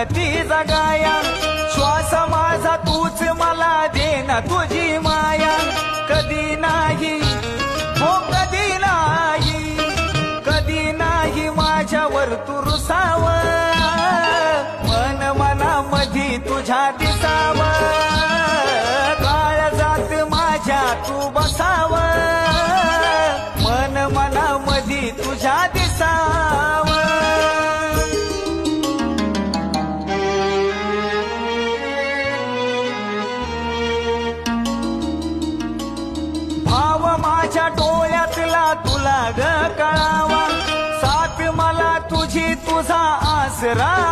ती जगाया श्वास माझा तूच मला देना तुझी माया कधी नाही हो कधी नाही माझ्यावर तू रुसाव मन मनामधी तुझ्या दिसाव काळजात माझ्या तू बसाव मन मनामधी तुझ्या दिसाव माझ्या डोळ्यातला तुला ग कळावा साथ मला तुझी तुझा आसरा